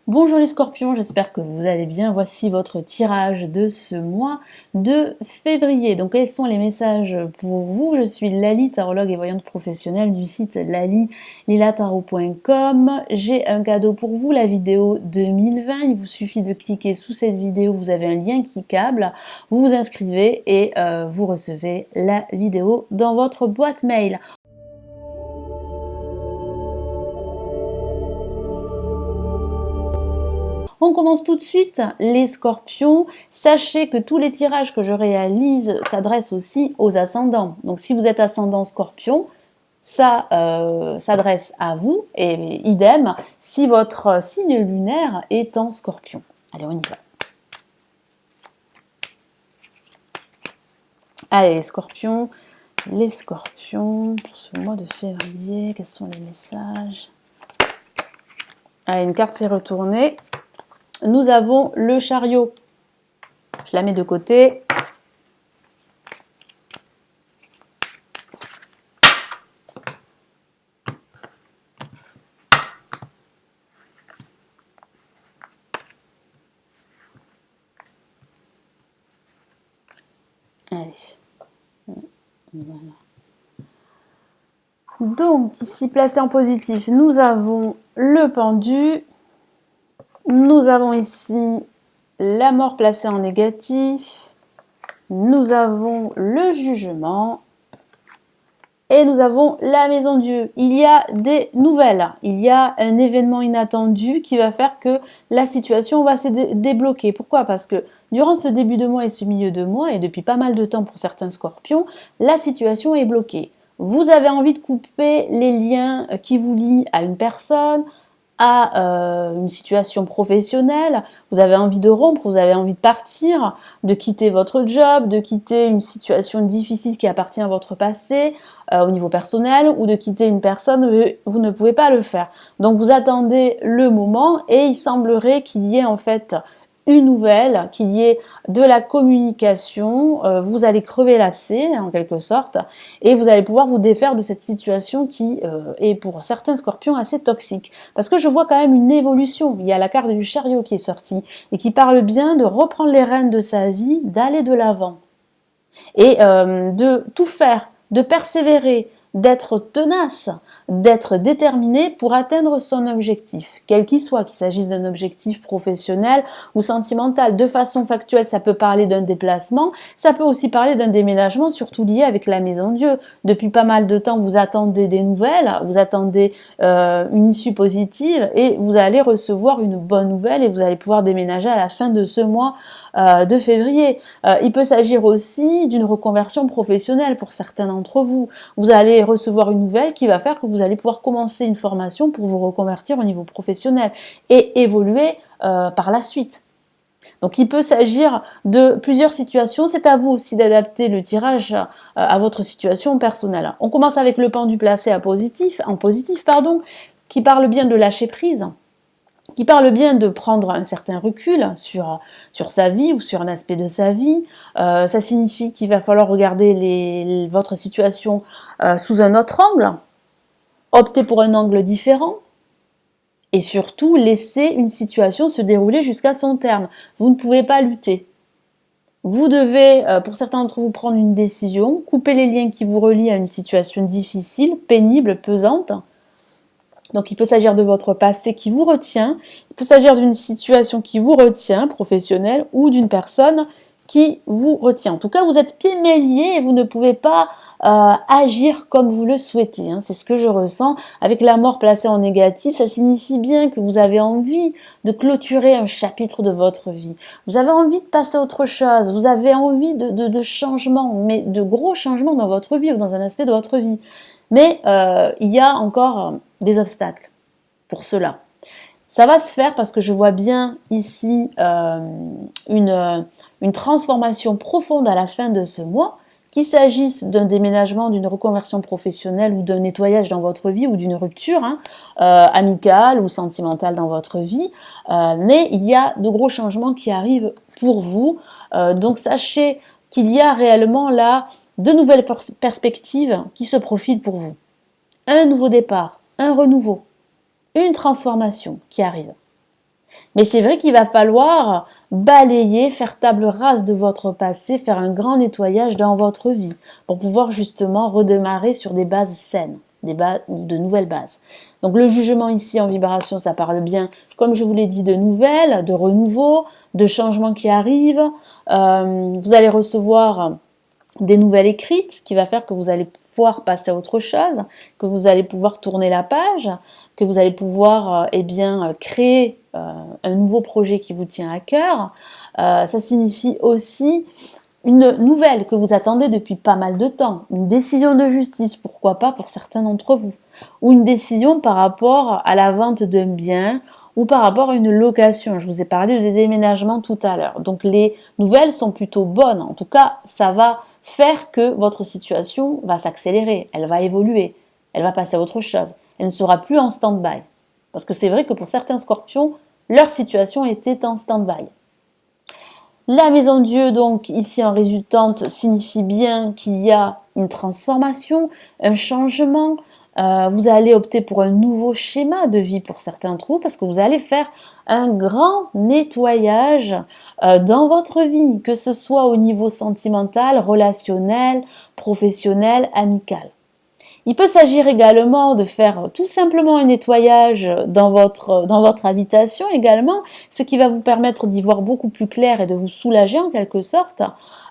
Bonjour les scorpions, j'espère que vous allez bien. Voici votre tirage de ce mois de février. Donc quels sont les messages pour vous? Je suis Lali, tarologue et voyante professionnelle du site lalilatarot.com. J'ai un cadeau pour vous, la vidéo 2020. Il vous suffit de cliquer sous cette vidéo, vous avez un lien cliquable, vous vous inscrivez et vous recevez la vidéo dans votre boîte mail. On commence tout de suite, les scorpions. Sachez que tous les tirages que je réalise s'adressent aussi aux ascendants. Donc si vous êtes ascendant scorpion, ça s'adresse à vous, et idem si votre signe lunaire est en scorpion. Allez, on y va. Allez, les scorpions, pour ce mois de février, quels sont les messages? Allez, une carte s'est retournée. Nous avons le chariot. Je la mets de côté. Allez. Voilà. Donc, ici, placé en positif, nous avons le pendu. Nous avons ici la mort placée en négatif. Nous avons le jugement. Et nous avons la maison Dieu. Il y a des nouvelles. Il y a un événement inattendu qui va faire que la situation va se débloquer. Pourquoi? Parce que durant ce début de mois et ce milieu de mois, et depuis pas mal de temps pour certains scorpions, la situation est bloquée. Vous avez envie de couper les liens qui vous lient à une personne, à une situation professionnelle, vous avez envie de rompre, vous avez envie de partir, de quitter votre job, de quitter une situation difficile qui appartient à votre passé au niveau personnel, ou de quitter une personne, vous ne pouvez pas le faire. Donc vous attendez le moment et il semblerait qu'il y ait en fait une nouvelle, qu'il y ait de la communication, vous allez crever l'abcès en quelque sorte, et vous allez pouvoir vous défaire de cette situation qui est pour certains scorpions assez toxique. Parce que je vois quand même une évolution, il y a la carte du chariot qui est sortie, et qui parle bien de reprendre les rênes de sa vie, d'aller de l'avant, et de tout faire, de persévérer, d'être tenace, d'être déterminé pour atteindre son objectif, quel qu'il soit, qu'il s'agisse d'un objectif professionnel ou sentimental. De façon factuelle, ça peut parler d'un déplacement, ça peut aussi parler d'un déménagement, surtout lié avec la maison Dieu. Depuis pas mal de temps, vous attendez des nouvelles, vous attendez une issue positive, et vous allez recevoir une bonne nouvelle et vous allez pouvoir déménager à la fin de ce mois de février. Il peut s'agir aussi d'une reconversion professionnelle pour certains d'entre vous. Vous allez recevoir une nouvelle qui va faire que vous allez pouvoir commencer une formation pour vous reconvertir au niveau professionnel et évoluer par la suite. Donc il peut s'agir de plusieurs situations, c'est à vous aussi d'adapter le tirage à votre situation personnelle. On commence avec le pendu placé en positif, qui parle bien de lâcher prise, qui parle bien de prendre un certain recul sur sa vie ou sur un aspect de sa vie. Ça signifie qu'il va falloir regarder votre situation sous un autre angle, opter pour un angle différent, et surtout laisser une situation se dérouler jusqu'à son terme. Vous ne pouvez pas lutter. Vous devez, pour certains d'entre vous, prendre une décision, couper les liens qui vous relient à une situation difficile, pénible, pesante. Donc il peut s'agir de votre passé qui vous retient, il peut s'agir d'une situation qui vous retient, professionnelle, ou d'une personne qui vous retient. En tout cas, vous êtes pieds mains liés et vous ne pouvez pas agir comme vous le souhaitez. C'est ce que je ressens. Avec la mort placée en négatif, ça signifie bien que vous avez envie de clôturer un chapitre de votre vie. Vous avez envie de passer à autre chose, vous avez envie de changements, mais de gros changements dans votre vie ou dans un aspect de votre vie. Mais il y a encore des obstacles pour cela. Ça va se faire parce que je vois bien ici une transformation profonde à la fin de ce mois, qu'il s'agisse d'un déménagement, d'une reconversion professionnelle ou d'un nettoyage dans votre vie ou d'une rupture amicale ou sentimentale dans votre vie. Mais il y a de gros changements qui arrivent pour vous. Donc sachez qu'il y a réellement là de nouvelles perspectives qui se profilent pour vous. Un nouveau départ, un renouveau, une transformation qui arrive. Mais c'est vrai qu'il va falloir balayer, faire table rase de votre passé, faire un grand nettoyage dans votre vie pour pouvoir justement redémarrer sur des bases saines, de nouvelles bases. Donc le jugement ici en vibration, ça parle bien, comme je vous l'ai dit, de nouvelles, de renouveau, de changements qui arrivent. Vous allez recevoir des nouvelles écrites qui va faire que vous allez pouvoir passer à autre chose, que vous allez pouvoir tourner la page, que vous allez pouvoir créer un nouveau projet qui vous tient à cœur. Ça signifie aussi une nouvelle que vous attendez depuis pas mal de temps, une décision de justice, pourquoi pas pour certains d'entre vous, ou une décision par rapport à la vente d'un bien ou par rapport à une location. Je vous ai parlé de déménagement tout à l'heure. Donc les nouvelles sont plutôt bonnes. En tout cas, ça va faire que votre situation va s'accélérer, elle va évoluer, elle va passer à autre chose. Elle ne sera plus en stand-by. Parce que c'est vrai que pour certains scorpions, leur situation était en stand-by. La maison Dieu, donc, ici en résultante, signifie bien qu'il y a une transformation, un changement. Vous allez opter pour un nouveau schéma de vie pour certains d'entre vous parce que vous allez faire un grand nettoyage dans votre vie, que ce soit au niveau sentimental, relationnel, professionnel, amical. Il peut s'agir également de faire tout simplement un nettoyage dans votre habitation également, ce qui va vous permettre d'y voir beaucoup plus clair et de vous soulager en quelque sorte.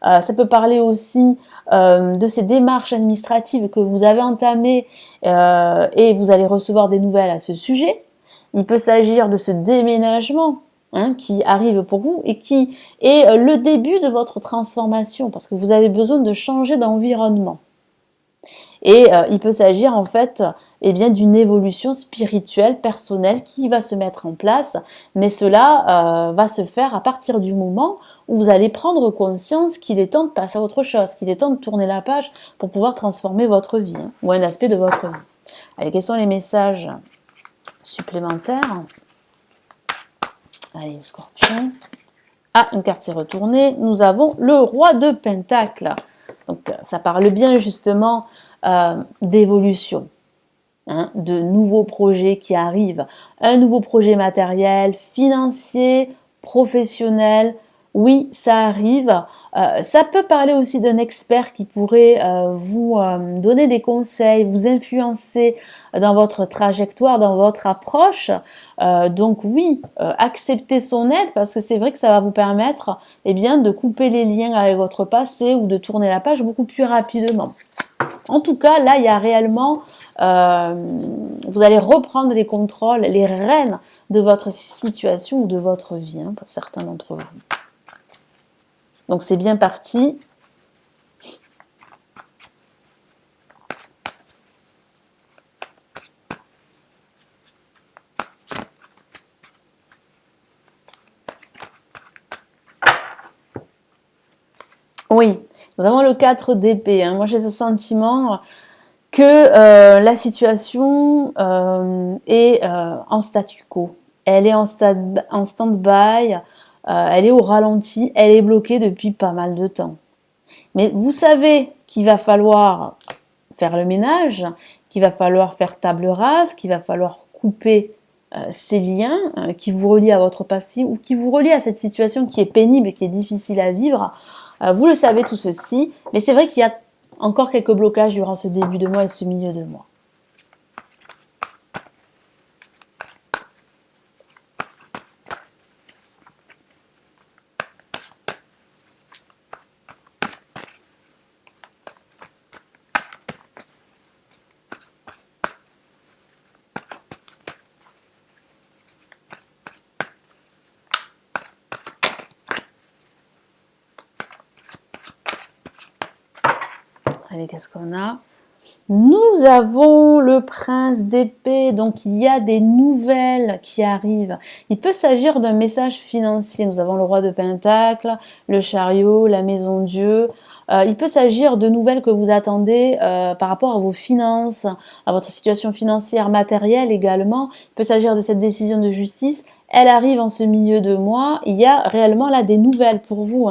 Ça peut parler aussi de ces démarches administratives que vous avez entamées et vous allez recevoir des nouvelles à ce sujet. Il peut s'agir de ce déménagement qui arrive pour vous et qui est le début de votre transformation parce que vous avez besoin de changer d'environnement. Et il peut s'agir en fait d'une évolution spirituelle, personnelle qui va se mettre en place, mais cela va se faire à partir du moment où vous allez prendre conscience qu'il est temps de passer à autre chose, qu'il est temps de tourner la page pour pouvoir transformer votre vie ou un aspect de votre vie. Allez, quels sont les messages supplémentaires? Allez, Scorpion. Ah, une carte est retournée. Nous avons le roi de Pentacles. Donc, ça parle bien justement d'évolution, de nouveaux projets qui arrivent, un nouveau projet matériel, financier, professionnel. Oui, ça arrive. Ça peut parler aussi d'un expert qui pourrait vous donner des conseils, vous influencer dans votre trajectoire, dans votre approche. Donc oui, acceptez son aide parce que c'est vrai que ça va vous permettre de couper les liens avec votre passé ou de tourner la page beaucoup plus rapidement. En tout cas, là, il y a réellement, vous allez reprendre les contrôles, les rênes de votre situation ou de votre vie, pour certains d'entre vous. Donc, c'est bien parti. Oui, nous avons le 4 d'épée. Moi, j'ai ce sentiment que la situation est en statu quo. Elle est en stand-by, elle est au ralenti, elle est bloquée depuis pas mal de temps. Mais vous savez qu'il va falloir faire le ménage, qu'il va falloir faire table rase, qu'il va falloir couper ces liens qui vous relient à votre passé ou qui vous relient à cette situation qui est pénible et qui est difficile à vivre. Vous le savez tout ceci, mais c'est vrai qu'il y a encore quelques blocages durant ce début de mois et ce milieu de mois. Allez, qu'est-ce qu'on a? Nous avons le prince d'épée, donc il y a des nouvelles qui arrivent. Il peut s'agir d'un message financier. Nous avons le roi de Pentacles, le chariot, la maison Dieu. Il peut s'agir de nouvelles que vous attendez par rapport à vos finances, à votre situation financière, matérielle également. Il peut s'agir de cette décision de justice. Elle arrive en ce milieu de mois. Il y a réellement là des nouvelles pour vous,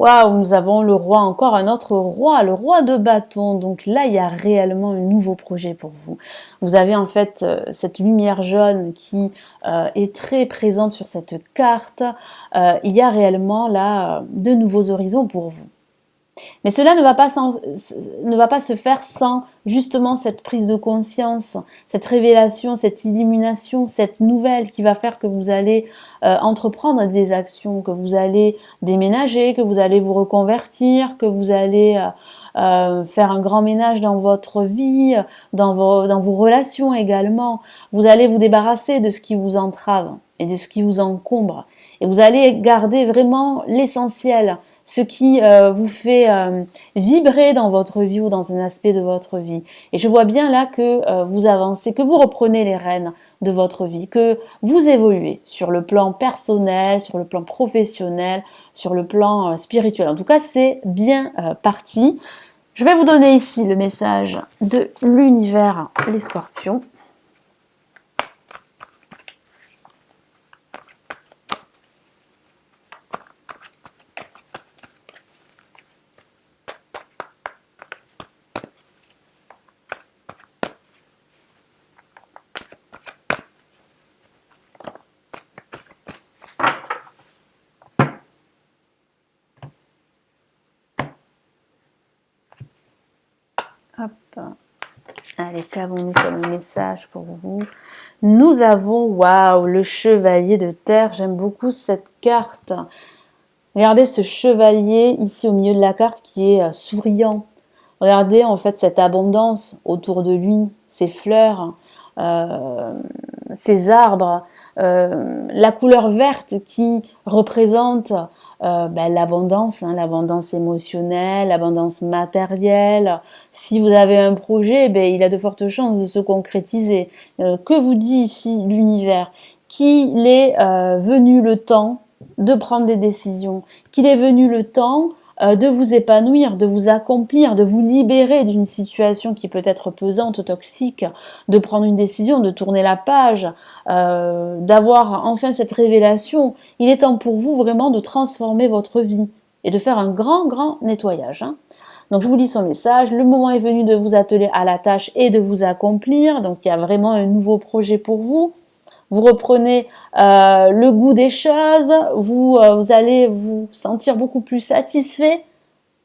Waouh, nous avons le roi, encore un autre roi, le roi de bâton. Donc là, il y a réellement un nouveau projet pour vous. Vous avez en fait cette lumière jaune qui est très présente sur cette carte. Il y a réellement là de nouveaux horizons pour vous. Mais cela ne va pas se faire sans justement cette prise de conscience, cette révélation, cette illumination, cette nouvelle qui va faire que vous allez entreprendre des actions, que vous allez déménager, que vous allez vous reconvertir, que vous allez faire un grand ménage dans votre vie, dans vos relations également. Vous allez vous débarrasser de ce qui vous entrave et de ce qui vous encombre. Et vous allez garder vraiment l'essentiel, ce qui vous fait vibrer dans votre vie ou dans un aspect de votre vie. Et je vois bien là que vous avancez, que vous reprenez les rênes de votre vie, que vous évoluez sur le plan personnel, sur le plan professionnel, sur le plan spirituel. En tout cas, c'est bien parti. Je vais vous donner ici le message de l'univers, les scorpions. Hop. Allez, qu'avons-nous comme message pour vous? Nous avons, waouh, le chevalier de terre. J'aime beaucoup cette carte. Regardez ce chevalier ici au milieu de la carte qui est souriant. Regardez en fait cette abondance autour de lui, ces fleurs, ces arbres, la couleur verte qui représente l'abondance, hein, l'abondance émotionnelle, l'abondance matérielle. Si vous avez un projet, il a de fortes chances de se concrétiser. Que vous dit ici l'univers? Qu'il est venu le temps de prendre des décisions, qu'il est venu le temps de vous épanouir, de vous accomplir, de vous libérer d'une situation qui peut être pesante, toxique, de prendre une décision, de tourner la page, d'avoir enfin cette révélation. Il est temps pour vous vraiment de transformer votre vie et de faire un grand nettoyage. Hein. Donc je vous lis son message. Le moment est venu de vous atteler à la tâche et de vous accomplir. Donc il y a vraiment un nouveau projet pour vous. Vous reprenez le goût des choses, vous allez vous sentir beaucoup plus satisfait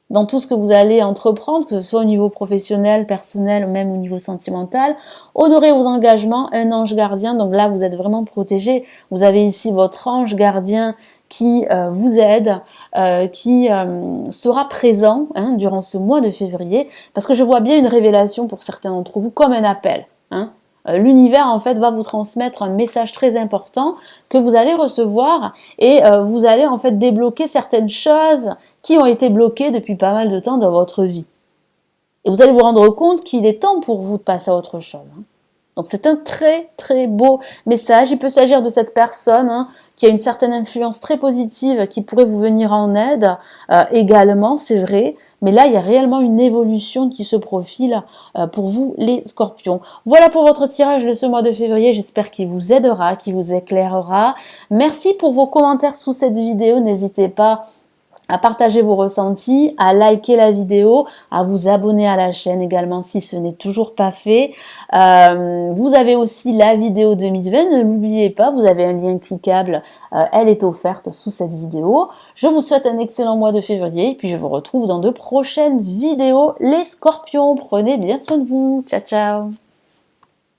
dans tout ce que vous allez entreprendre, que ce soit au niveau professionnel, personnel ou même au niveau sentimental. Honorez vos engagements, un ange gardien, donc là vous êtes vraiment protégé. Vous avez ici votre ange gardien qui vous aide, qui sera présent durant ce mois de février, parce que je vois bien une révélation pour certains d'entre vous, comme un appel. L'univers en fait va vous transmettre un message très important que vous allez recevoir et vous allez en fait débloquer certaines choses qui ont été bloquées depuis pas mal de temps dans votre vie. Et vous allez vous rendre compte qu'il est temps pour vous de passer à autre chose. Donc c'est un très beau message. Il peut s'agir de cette personne qui a une certaine influence très positive qui pourrait vous venir en aide également, c'est vrai. Mais là, il y a réellement une évolution qui se profile pour vous, les scorpions. Voilà pour votre tirage de ce mois de février. J'espère qu'il vous aidera, qu'il vous éclairera. Merci pour vos commentaires sous cette vidéo. N'hésitez pas à partager vos ressentis, à liker la vidéo, à vous abonner à la chaîne également si ce n'est toujours pas fait. Vous avez aussi la vidéo 2020, ne l'oubliez pas, vous avez un lien cliquable, elle est offerte sous cette vidéo. Je vous souhaite un excellent mois de février et puis je vous retrouve dans de prochaines vidéos. Les scorpions, prenez bien soin de vous. Ciao, ciao.